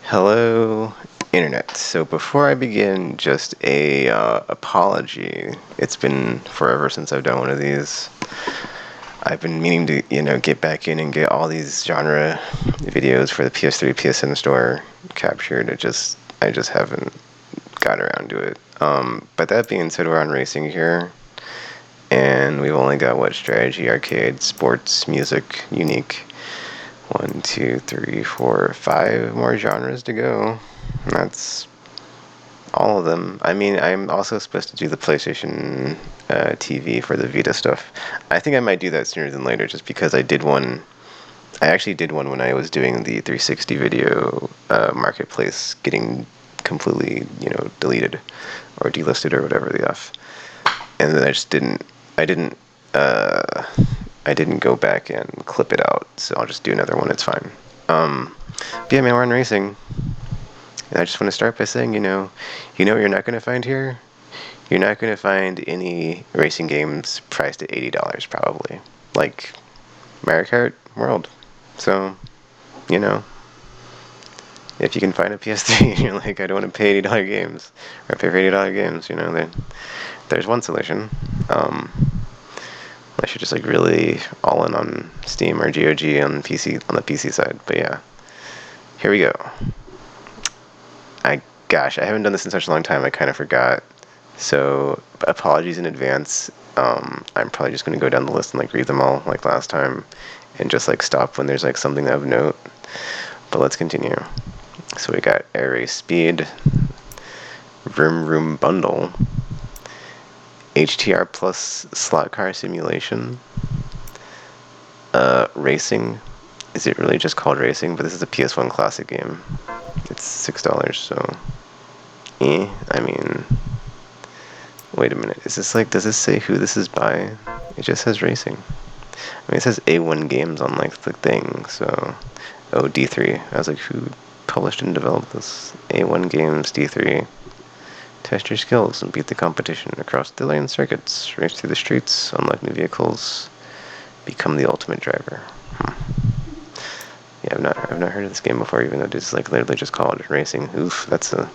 Hello, Internet. So before I begin, just a apology. It's been forever since I've done one of these. I've been meaning to, get back in and get all these genre videos for the PS3, PSN store captured. I just haven't got around to it. But that being said, we're on racing here, and we've only got strategy, arcade, sports, music, unique. 1, 2, 3, 4, 5 more genres to go. And that's all of them. I mean, I'm also supposed to do the PlayStation TV for the Vita stuff. I think I might do that sooner than later, just because I did one. I actually did one when I was doing the 360 video marketplace, getting completely, deleted or delisted or whatever the F. And then I just didn't. Uh, I didn't go back and clip it out, so I'll just do another one. It's fine. But yeah, man, we're on racing. And I just want to start by saying, what you're not going to find here? You're not going to find any racing games priced at $80, probably. Like Mario Kart World. So, if you can find a PS3 and you're like, I don't want to pay $80 games, or pay for $80 games, there's one solution. Unless you're just like really all in on Steam or GOG on the PC side. But yeah, here we go. I haven't done this in such a long time. I kind of forgot. So apologies in advance. I'm probably just going to go down the list and read them all like last time, and just stop when there's something of note. But let's continue. So we got Air Race Speed, Vroom Vroom Bundle, HTR Plus Slot Car Simulation, Racing. Is it really just called Racing? But this is a PS1 classic game. It's $6, so I mean, wait a minute. Is this does this say who this is by? It just says Racing. I mean, it says A1 Games on the thing, so D3. I was like, who published and developed this? A1 Games D3. Test your skills and beat the competition across the lane circuits. Race through the streets, unlock new vehicles, become the ultimate driver. Yeah, I've not heard of this game before, even though it's literally just called Racing. Oof, that's a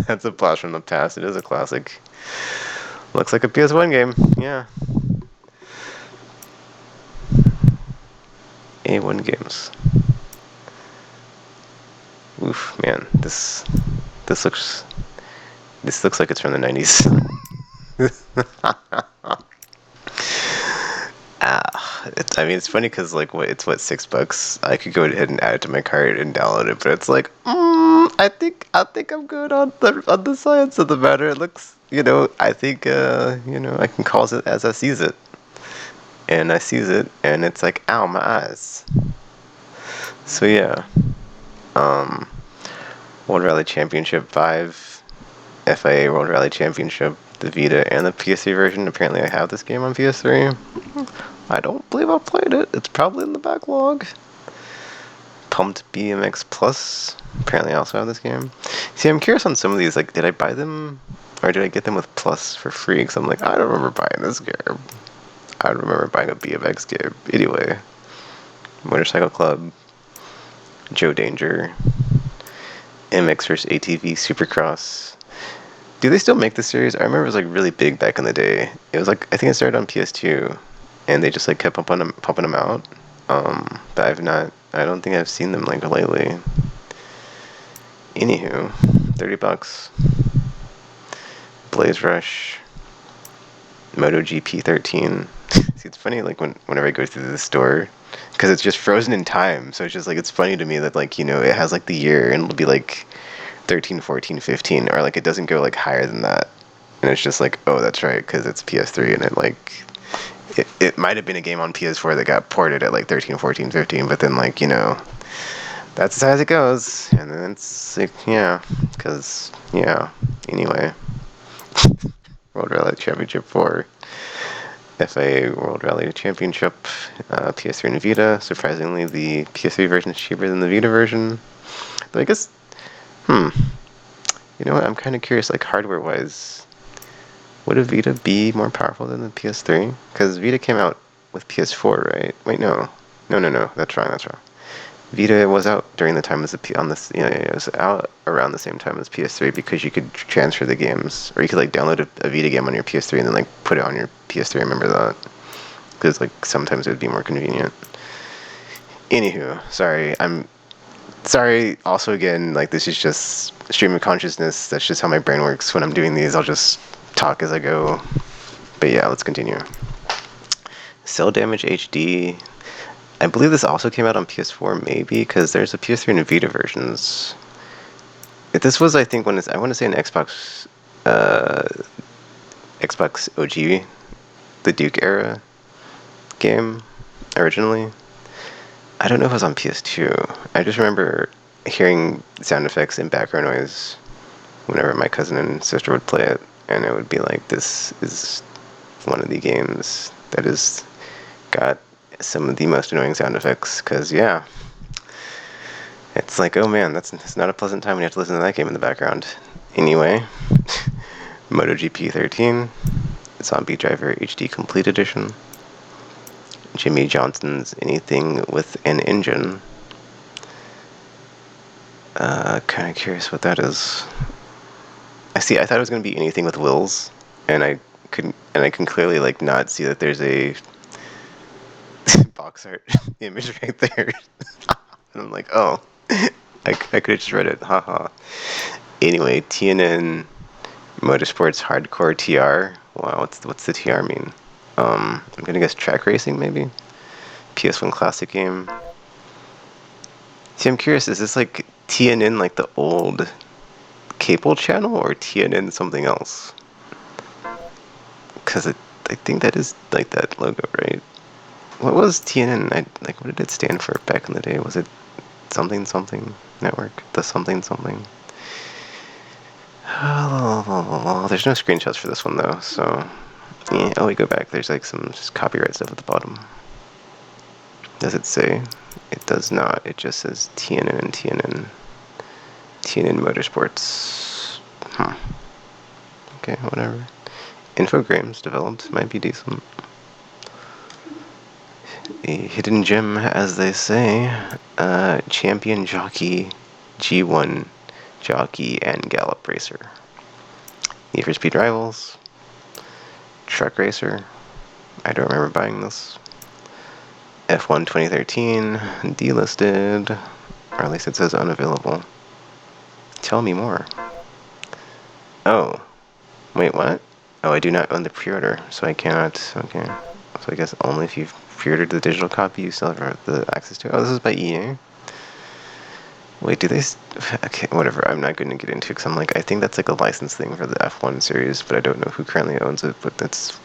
that's a blast from the past. It is a classic. Looks like a PS1 game. Yeah. A1 Games. Oof, man, this looks like it's from the 90s. It's funny because it's $6. I could go ahead and add it to my cart and download it, but it's I think I'm good on the science of the matter. It looks, I think I can call it as I sees it, and I sees it, and it's ow, my eyes. So yeah, World Rally Championship 5, FIA World Rally Championship, the Vita and the PS3 version. Apparently, I have this game on PS3. I don't believe I've played it. It's probably in the backlog. Pumped BMX Plus. Apparently I also have this game. See, I'm curious on some of these. Did I buy them? Or did I get them with Plus for free? Because I'm I don't remember buying this game. I don't remember buying a BMX game. Anyway. Motorcycle Club. Joe Danger. MX vs. ATV Supercross. Do they still make this series? I remember it was really big back in the day. It was I think it started on PS2. And they just kept pumping them out. But I don't think I've seen them lately. Anywho, $30. Blaze Rush. MotoGP 13. See, it's funny whenever I go through the store, because it's just frozen in time. So it's just it's funny to me that it has the year, and it'll be 13, 14, 15, or it doesn't go higher than that. And it's just oh, that's right, because it's PS3, and it might have been a game on PS4 that got ported at 13, 14, 15, but then that's as high as it goes. And then it's yeah, because anyway. World Rally Championship 4, FIA World Rally Championship, PS3 and Vita. Surprisingly, the PS3 version is cheaper than the Vita version. But I guess, you know what, I'm kind of curious, hardware wise, would a Vita be more powerful than the PS3? Because Vita came out with PS4, right? Wait, no. That's wrong. Vita was out during the time as it was out around the same time as PS3 because you could transfer the games, or you could like download a Vita game on your PS3 and then like put it on your PS3. I remember that because like sometimes it would be more convenient. Anywho, sorry, I'm sorry. Also, again, like this is just stream of consciousness. That's just how my brain works when I'm doing these. I'll just talk as I go. But yeah, let's continue. Cell Damage HD. I believe this also came out on PS4, maybe, because there's a PS3 and a Vita versions. This was, I think, I want to say an Xbox OG, the Duke era game, originally. I don't know if it was on PS2. I just remember hearing sound effects and background noise whenever my cousin and sister would play it, and it would be like, this is one of the games that has got some of the most annoying sound effects, because yeah, it's like, oh man, it's not a pleasant time when you have to listen to that game in the background. Anyway, MotoGP 13, Zombie Driver HD Complete Edition, Jimmy Johnson's Anything with an Engine. Kind of curious what that is. I thought it was going to be Anything with Wheels, and I can clearly like not see that there's a box art image right there. And I'm like, oh, I could have just read it, haha. Anyway, TNN Motorsports Hardcore TR. Wow, what's the TR mean? I'm gonna guess track racing, maybe? PS1 classic game. See, I'm curious, is this like TNN like the old cable channel, or TNN something else? Because I think that is like that logo, right? What was TNN? What did it stand for back in the day? Was it something network? The something? Oh, there's no screenshots for this one though, so yeah. Oh, we go back. There's like some just copyright stuff at the bottom. Does it say? It does not. It just says TNN and TNN Motorsports. Okay, whatever. Infogrames developed, might be decent. A hidden gem, as they say. Champion Jockey, G1 Jockey, and Gallop Racer. Need for Speed Rivals. Truck Racer. I don't remember buying this. F1 2013, delisted. Or at least it says unavailable. Tell me more. Oh. Wait, what? Oh, I do not own the pre-order, so I cannot. Okay. So I guess only if you've pre-ordered the digital copy, you still have the access to it. Oh, this is by EA. Wait, do they... Okay, whatever. I'm not going to get into it, because I'm like, I think that's like a license thing for the F1 series, but I don't know who currently owns it, but it's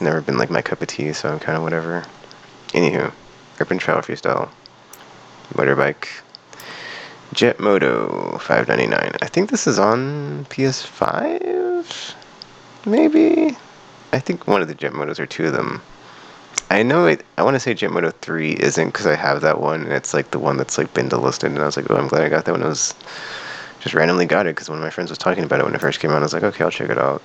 never been like my cup of tea, so I'm kind of whatever. Anywho, Urban Trail Freestyle. Motorbike. Jet Moto, $5.99. I think this is on PS5? Maybe? I think one of the Jet Motos, or two of them. I know I want to say Jet Moto 3 isn't, because I have that one, and it's like the one that's like been delisted, and I was like, oh, I'm glad I got that one. I was just randomly got it, because one of my friends was talking about it when it first came out. I was like, okay, I'll check it out.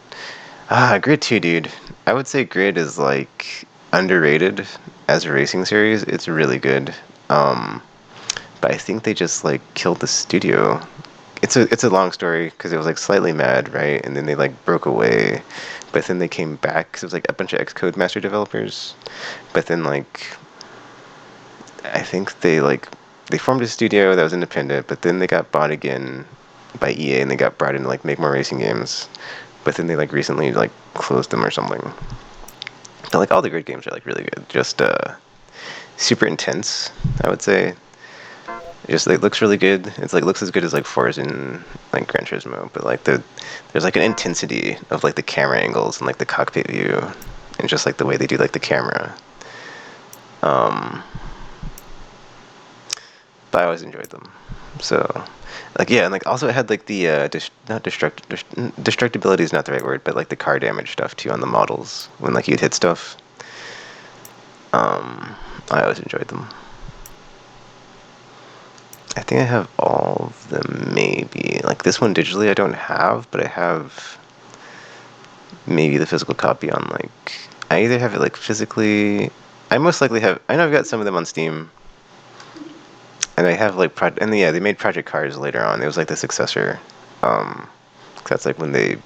Grid 2, dude. I would say Grid is like underrated as a racing series. It's really good. But I think they just like killed the studio. It's a long story, because it was like slightly mad, right? And then they like broke away, but then they came back, because it was like a bunch of Xcode master developers. But then like I think they formed a studio that was independent, but then they got bought again by EA, and they got brought in to like make more racing games. But then they like recently like closed them or something. But like all the Grid games are like really good. Just super intense, I would say. It just like looks really good. It's like looks as good as like Forza and like Gran Turismo, but like there's like an intensity of like the camera angles and like the cockpit view, and just like the way they do like the camera. But I always enjoyed them. So like yeah, and like also it had like the destructibility is not the right word, but like the car damage stuff too on the models when like you'd hit stuff. I always enjoyed them. I think I have all of them, maybe. Like this one digitally I don't have, but I have maybe the physical copy on like... I either have it like physically... I most likely have... I know I've got some of them on Steam. And they have like and yeah, they made Project Cars later on. It was like the successor. 'Cause that's like when they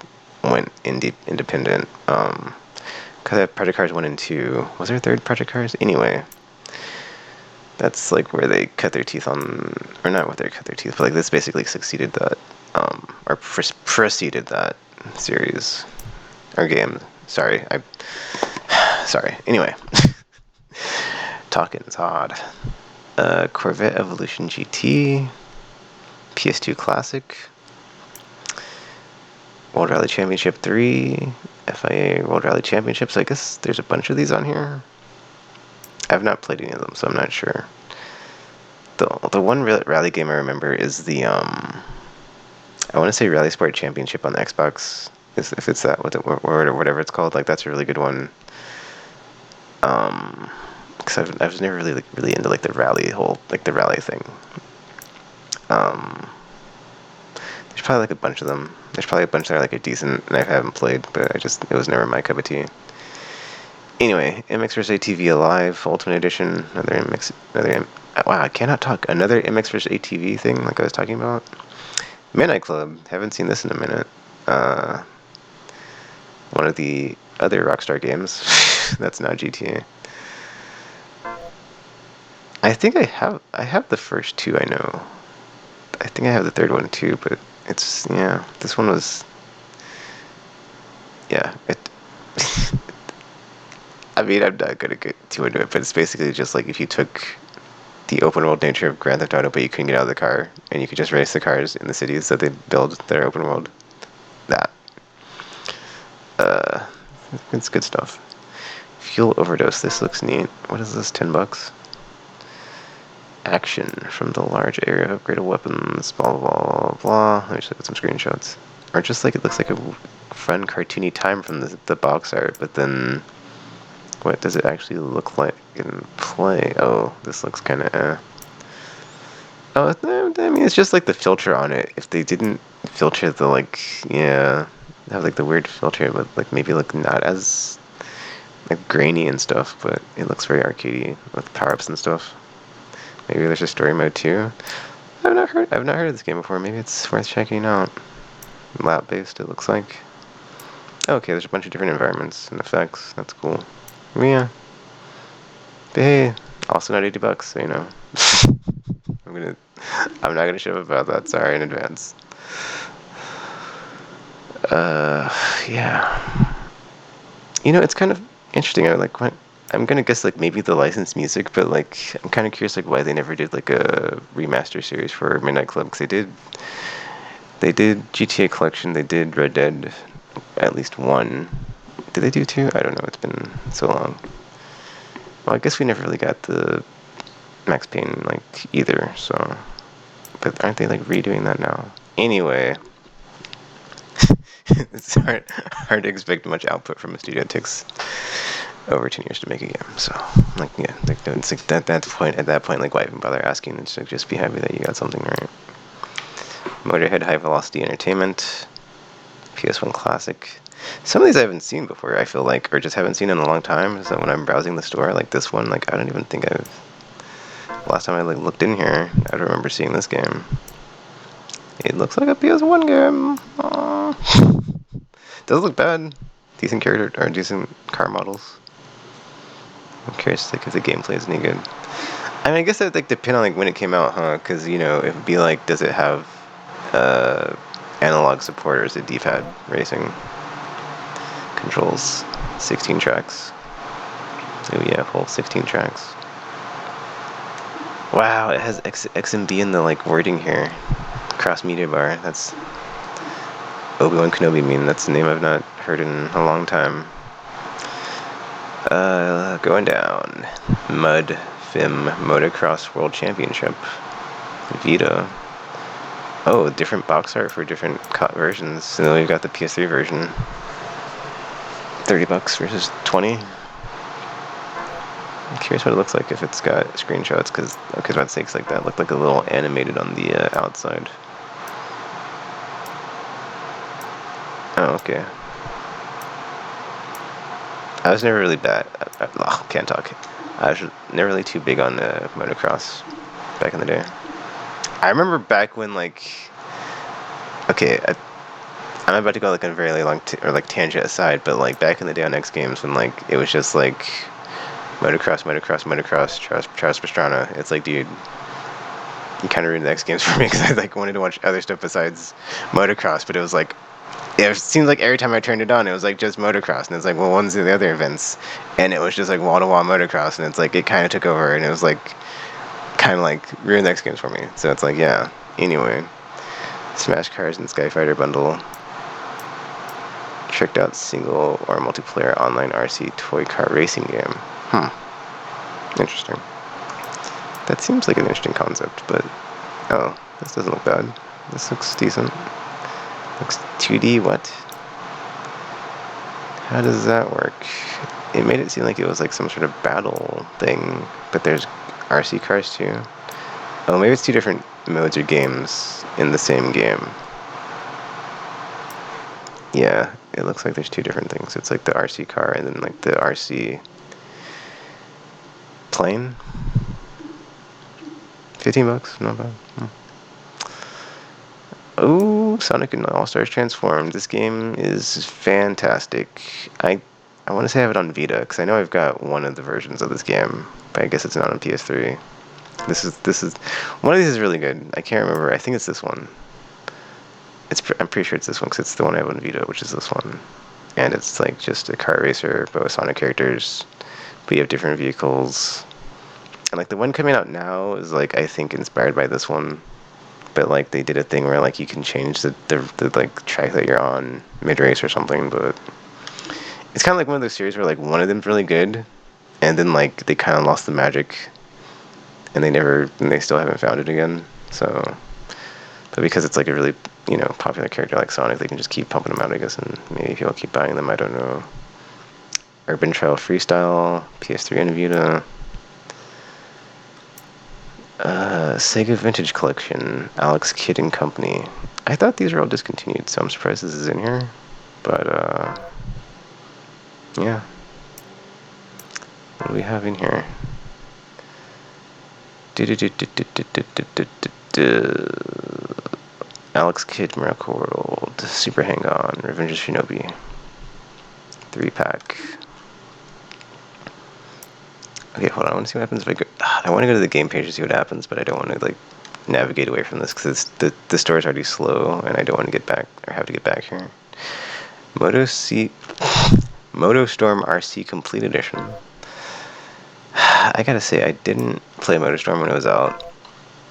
went independent. Cause Project Cars 1 and 2. Was there a third Project Cars? Anyway, that's like where they cut their teeth on, or not where they cut their teeth, but like this basically succeeded that, or preceded that series or game. Sorry, sorry. Anyway, talking's hard. Corvette Evolution GT, PS2 Classic, World Rally Championship 3, FIA World Rally Championships. I guess there's a bunch of these on here. I've not played any of them, so I'm not sure. The one rally game I remember is the I want to say Rally Sport Championship on the Xbox. If it's that, or whatever it's called, like that's a really good one. Because I was never really into like the rally thing. There's probably like a bunch of them. There's probably a bunch that are like a decent, and I haven't played, but it was never my cup of tea. Anyway, MX vs ATV Alive Ultimate Edition, wow, I cannot talk. Another MX vs ATV thing, like I was talking about. Midnight Club, haven't seen this in a minute. One of the other Rockstar games that's not GTA. I think I have the first two, I know. I think I have the third one too, but it's, yeah, this one was, yeah, I mean, I'm not gonna get too into it, but it's basically just like if you took the open world nature of Grand Theft Auto, but you couldn't get out of the car, and you could just race the cars in the cities that they build their open world. That. It's good stuff. Fuel overdose. This looks neat. What is this? $10? Action from the large area of upgraded weapons. Blah blah blah. Let me just look at some screenshots. Or just like it looks like a fun cartoony time from the box art, but then what does it actually look like in play? Oh, this looks kind of Oh, I mean, it's just like the filter on it. If they didn't filter the like, yeah, have like the weird filter, but like maybe like not as like grainy and stuff, but it looks very arcadey with power-ups and stuff. Maybe there's a story mode too. I've not heard of this game before. Maybe it's worth checking out. Lap-based, it looks like. Okay, there's a bunch of different environments and effects. That's cool. Yeah. But hey, also not $80, so you know. I'm not gonna shove about that. Sorry in advance. Yeah. You know, it's kind of interesting. I'm gonna guess like maybe the licensed music, but like I'm kind of curious like why they never did like a remaster series for Midnight Club, because they did GTA Collection, they did Red Dead, at least one. Did they do two? I don't know. It's been so long. Well, I guess we never really got the Max Payne like either. So, but aren't they like redoing that now? Anyway. It's hard to expect much output from a studio. It takes over 10 years to make a game. So, like, yeah, it's like at that point, like, why even bother asking? It's like, just be happy that you got something right. Motorhead High Velocity Entertainment, PS1 Classic. Some of these I haven't seen before, I feel like, or just haven't seen in a long time. So when I'm browsing the store, like this one, like, I don't even think last time I like looked in here, I don't remember seeing this game. It looks like a PS1 game. Aww. Doesn't look bad. Decent character or decent car models. I'm curious like if the gameplay is any good. I mean, I guess that like depend on like when it came out, huh? Because you know, it would be like, does it have analog support or is it D-pad racing? Controls, 16 tracks. Oh yeah, whole 16 tracks. Wow, it has XMB in the like wording here. Cross media bar. That's Obi-Wan Kenobi meme. That's a name I've not heard in a long time. Going down. Mud Fim Motocross World Championship. Vita. Oh, different box art for different versions. So then we've got the PS3 version. $30 versus 20. I'm curious what it looks like if it's got screenshots, because for God's sakes, like that looked like a little animated on the outside. Oh, okay. I was never really bad. Can't talk. I was never really too big on motocross. back in the day. I remember back when like, okay, I'm about to go like a very like, long tangent aside, but like back in the day on X Games when like it was just like motocross, Charles Pastrana. It's like, dude, you kind of ruined the X Games for me because I like wanted to watch other stuff besides motocross, but it was like, it seemed like every time I turned it on, it was like just motocross, and it's like, well, when's the other events? And it was just like wall-to-wall motocross, and it's like it kind of took over, and it was like kind of like ruined the X Games for me. So it's like, yeah. Anyway, Smash Cars and Skyfighter bundle, tricked out single or multiplayer online RC toy car racing game. Interesting. That seems like an interesting concept, but oh, this doesn't look bad. This looks decent. Looks 2D, what? How does that work? It made it seem like it was like some sort of battle thing, but there's RC cars too. Oh, maybe it's two different modes or games in the same game. Yeah, it looks like there's two different things. It's like the RC car and then like the RC plane. $15, not bad. Oh, Sonic and All-Stars Transformed. This game is fantastic. I want to say I have it on Vita, because I know I've got one of the versions of this game, but I guess it's not on PS3. This is one of these is really good. I can't remember. I think it's this one. I'm pretty sure it's this one, because it's the one I have on Vita, which is this one. And it's like just a car racer, but with Sonic characters, but you have different vehicles. And like the one coming out now is like, I think, inspired by this one. But like they did a thing where like you can change the like track that you're on mid-race or something, but it's kind of like one of those series where like one of them's really good and then like they kind of lost the magic and they still haven't found it again. So, but because it's like a really, popular character like Sonic, they can just keep pumping them out, I guess, and maybe people keep buying them. I don't know. Urban Trail Freestyle, PS3 and Vita. Sega Vintage Collection, Alex Kidd and Company. I thought these were all discontinued, so I'm surprised this is in here. But, yeah. What do we have in here? Alex Kidd, Miracle World, Super Hang-On, Revenge of Shinobi. 3-pack. Okay, hold on. I want to see what happens if I go. I want to go to the game page to see what happens, but I don't want to like navigate away from this because the store is already slow, and I don't want to get back or have to get back here. Moto Storm RC Complete Edition. I gotta say, I didn't play Moto Storm when it was out,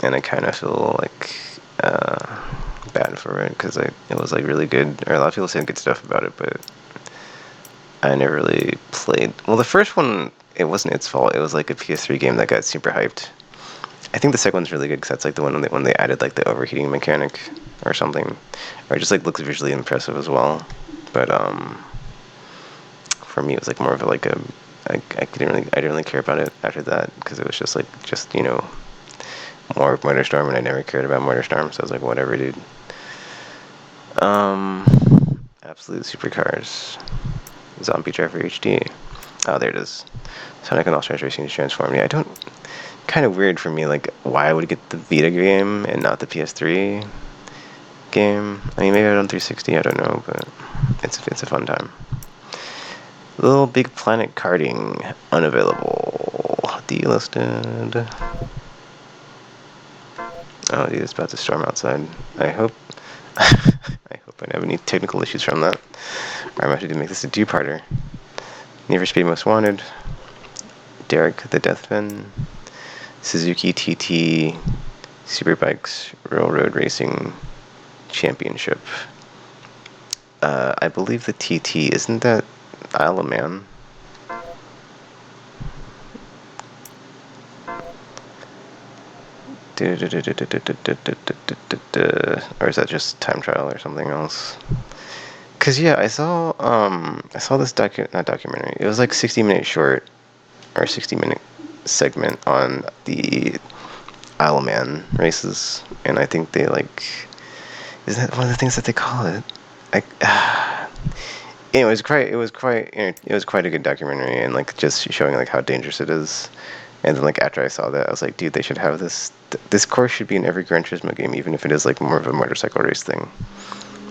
and I kind of feel like bad for it because it was like really good. Or a lot of people saying good stuff about it, but I never really played. Well, the first one, it wasn't its fault. It was like a PS3 game that got super hyped. I think the second one's really good because that's like the one when they added like the overheating mechanic or something, or it just like looks visually impressive as well. But for me, it was like more of like a I didn't really care about it after that because it was just more Motor Storm, and I never cared about Motor Storm, so I was like, whatever, dude. Absolute Supercars, Zombie Driver HD. Oh, there it is. Sonic and All-Stars Racing Transform. Yeah, kind of weird for me, like, why I would get the Vita game and not the PS3 game. I mean, maybe I on 360, I don't know, but it's a fun time. Little Big Planet Karting, unavailable. Delisted. Oh, dude, it's about to storm outside. I hope I don't have any technical issues from that. Or I'm actually to make this a two-parter. Need for Speed Most Wanted, Derek the Deathfin, Suzuki TT Superbikes Railroad Racing Championship. I believe the TT, isn't that Isle of Man? Or is that just time trial or something else? Cause yeah, I saw this not documentary. It was like 60-minute short or 60-minute segment on the Isle of Man races, and I think they like, isn't that one of the things that they call it? Anyway, it was quite a good documentary, and like just showing like how dangerous it is. And then like after I saw that, I was like, dude, they should have this. This course should be in every Gran Turismo game, even if it is like more of a motorcycle race thing.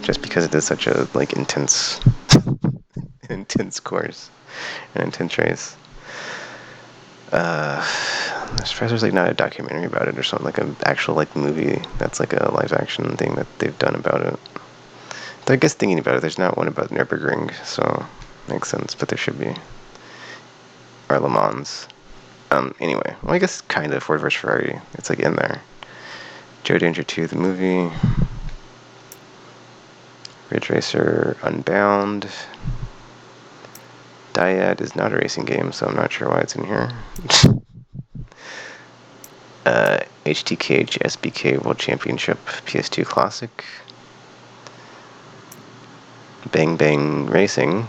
Just because it is such a like intense, an intense course, an intense race. I'm surprised there's like not a documentary about it or something, like an actual like movie that's like a live action thing that they've done about it. Though I guess thinking about it, there's not one about Nürburgring, so makes sense, but there should be. Or Le Mans. Anyway, well, I guess kind of Ford vs Ferrari. It's like in there. Joe Danger 2, the movie. Ridge Racer Unbound. Dyad is not a racing game, so I'm not sure why it's in here. HTKH SBK World Championship PS2 Classic. Bang Bang Racing.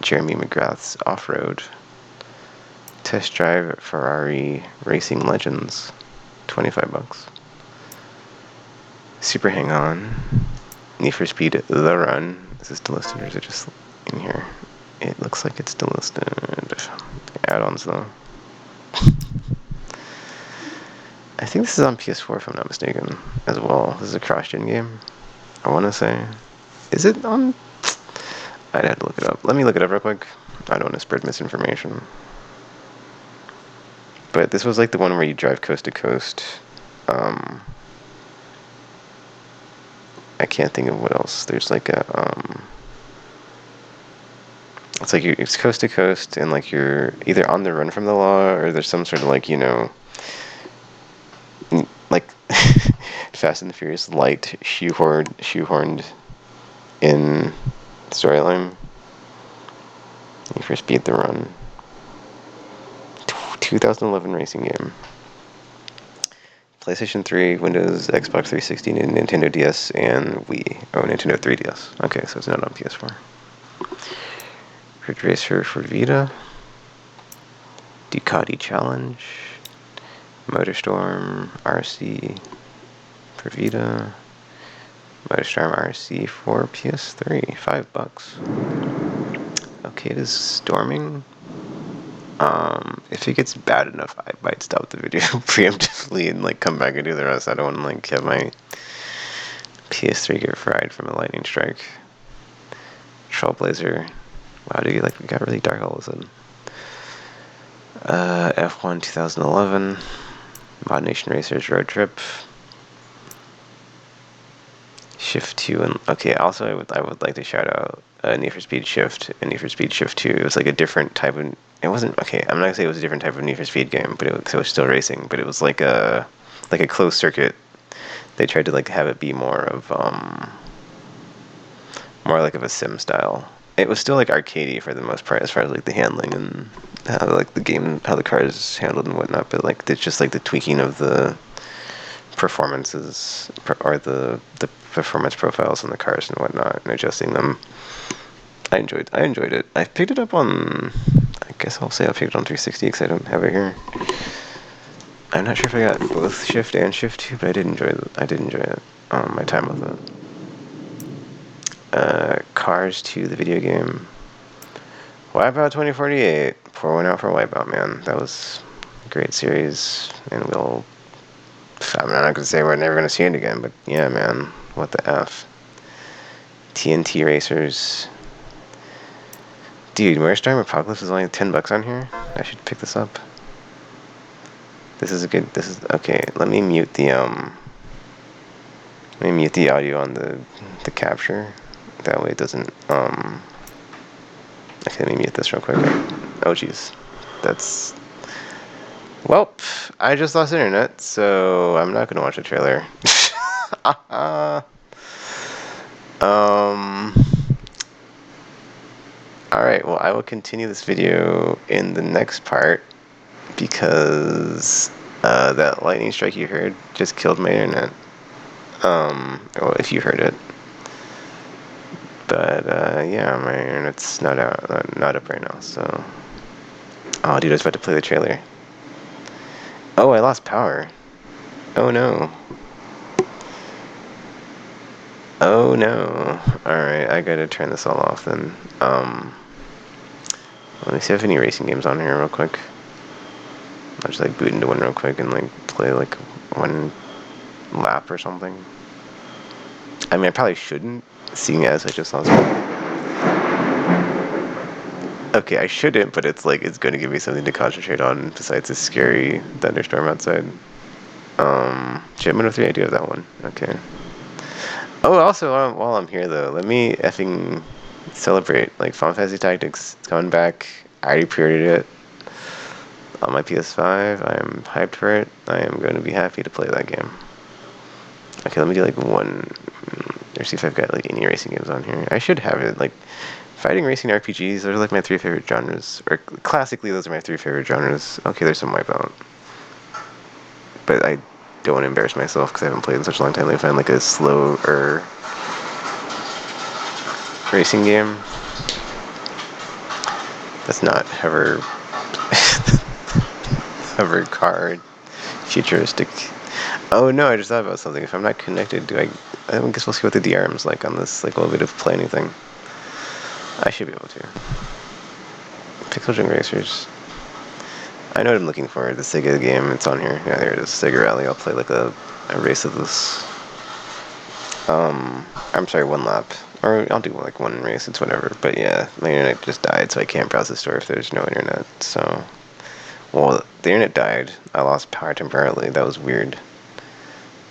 Jeremy McGrath's Off-Road. Test Drive Ferrari Racing Legends. $25. Super Hang On. Need for Speed The Run. Is this still listed or is it just in here? It looks like it's still listed. Add-ons though. I think this is on PS4 if I'm not mistaken as well. This is a cross-gen game, I want to say. Is it on? I'd have to look it up. Let me look it up real quick. I don't want to spread misinformation. But this was like the one where you drive coast to coast. I can't think of what else. There's like a it's like it's coast to coast, and like you're either on the run from the law, or there's some sort of like, you know, like Fast and the Furious light shoehorned in storyline. Need for Speed The Run. 2011 racing game. PlayStation 3, Windows, Xbox 360, and Nintendo DS, and Wii. Oh, Nintendo 3DS. Okay, so it's not on PS4. Ridge Racer for Vita. Ducati Challenge. MotorStorm RC for Vita. MotorStorm RC for PS3. $5. Okay, it is storming. If it gets bad enough, I might stop the video preemptively and like come back and do the rest. I don't want to like have my PS3 get fried from a lightning strike. Trailblazer. Wow, dude, like we got really dark all of a sudden. F1 2011. Mod Nation Racers Road Trip. Shift 2 and okay. Also, I would like to shout out Need for Speed Shift and Need for Speed Shift 2. It was like a different type of. It wasn't okay. I'm not gonna say it was a different type of Need for Speed game, but it was still racing. But it was like a closed circuit. They tried to like have it be more of a sim style. It was still like arcadey for the most part as far as like the handling and how like the game, how the cars handled and whatnot. But like it's just like the tweaking of the performances or the performance profiles on the cars and whatnot and adjusting them. I enjoyed it. I picked it up on, I guess I'll say I picked it on 360 because I don't have it here. I'm not sure if I got both Shift and Shift 2, but I did enjoy it. My time with it. Cars 2, the video game. Wipeout 2048. Pour one out for Wipeout, man. That was a great series, and I'm not gonna say we're never gonna see it again, but yeah, man. What the F? TNT Racers. Dude, Motorstorm Apocalypse is only $10 on here. I should pick this up. This is okay. Let me mute the audio on the capture. That way it doesn't okay, let me mute this real quick. Oh jeez. That's well, I just lost internet, so I'm not gonna watch the trailer. Alright, well I will continue this video in the next part because that lightning strike you heard just killed my internet. Well, if you heard it. But yeah, my internet's not up right now, so. Oh dude, I was about to play the trailer. Oh, I lost power. Oh no. Oh no. Alright, I gotta turn this all off then. Let me see if I have any racing games on here real quick. I'll just like boot into one real quick and like play like one lap or something. I mean, I probably shouldn't, seeing as I just lost. Okay, I shouldn't, but it's like it's going to give me something to concentrate on besides this scary thunderstorm outside. Shipment of 3, I do have that one. Okay. Oh, also, while I'm here though, let me effing celebrate. Like, Final Fantasy Tactics, it's coming back. I already pre-ordered it on my PS5. I am hyped for it. I am going to be happy to play that game. Okay, let me do like one, or see if I've got like any racing games on here. I should have it. Like, fighting, racing, RPGs, those are like my 3 favorite genres. Or classically, those are my 3 favorite genres. Okay, there's some Wipeout. But I don't want to embarrass myself because I haven't played in such a long time. Let me find like a slower racing game that's not hover car futuristic. Oh no, I just thought about something. If I'm not connected, I guess we'll see what the DRM's like on this like little bit of planning thing. I should be able to. Pixel Junk Racers. I know what I'm looking for. The Sega game. It's on here. Yeah, there it is. Sega Rally. I'll play like a race of this. I'm sorry, one lap. Or I'll do like one race. It's whatever. But yeah, my internet just died, so I can't browse the store if there's no internet. So, well, the internet died. I lost power temporarily. That was weird.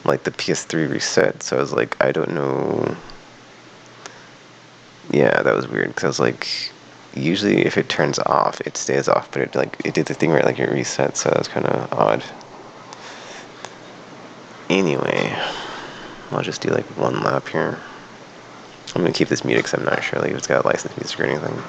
Like the PS3 reset. So I was like, I don't know. Yeah, that was weird because I was like, usually if it turns off, it stays off, but it did the thing where like it resets, so that was kind of odd. Anyway, I'll just do like one lap here. I'm gonna keep this muted because I'm not sure like if it's got licensed music or anything.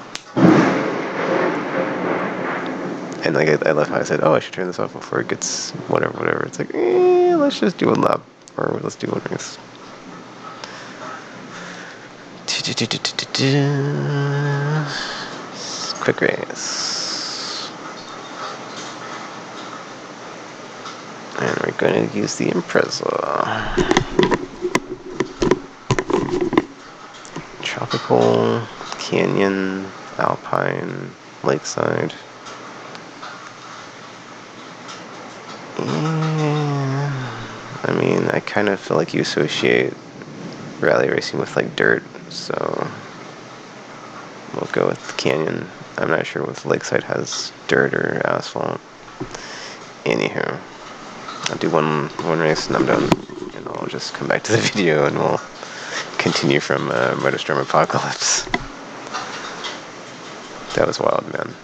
And like I love how I said, oh, I should turn this off before it gets whatever. It's like, let's just do one lap, or let's do one race. Quick race. And we're going to use the Impreza. Tropical, Canyon, Alpine, Lakeside. I mean, I kind of feel like you associate rally racing with like dirt, so we'll go with Canyon. I'm not sure if Lakeside has dirt or asphalt. Anywho, I'll do one race and I'm done, and I'll just come back to the video and we'll continue from Motorstorm Apocalypse. That was wild, man.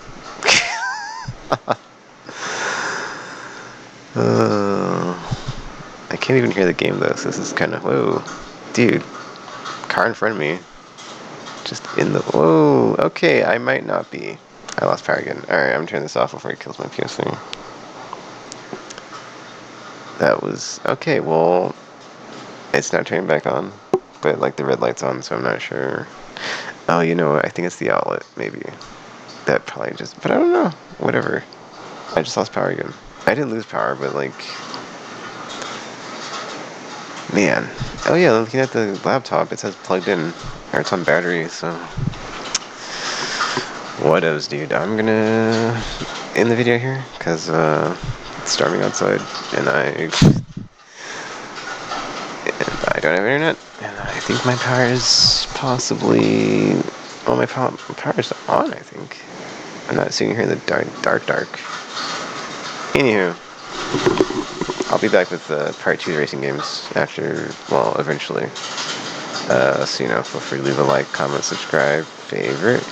I can't even hear the game though, so this is kind of, whoa, dude, car in front of me, just in the, whoa, okay, I might not be. I lost power again. Alright, I'm gonna turn this off before it kills my PS3. That was, okay, well, it's not turning back on, but like the red light's on, so I'm not sure. Oh, you know what, I think it's the outlet, maybe. That probably just, but I don't know, whatever. I just lost power again. I didn't lose power, but like, man. Oh yeah, looking at the laptop, it says plugged in, or it's on battery, so. Whatevs, dude. I'm gonna end the video here, because it's storming outside, and I don't have internet, and I think my power is possibly, well, my power is on, I think. I'm not sitting here in the dark. Anywho, I'll be back with part 2 racing games after, well, eventually. So, you know, feel free to leave a like, comment, subscribe, favorite,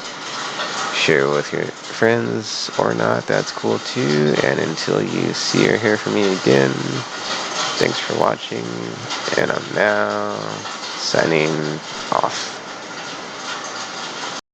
share with your friends or not, that's cool too. And until you see or hear from me again, thanks for watching, and I'm now signing off.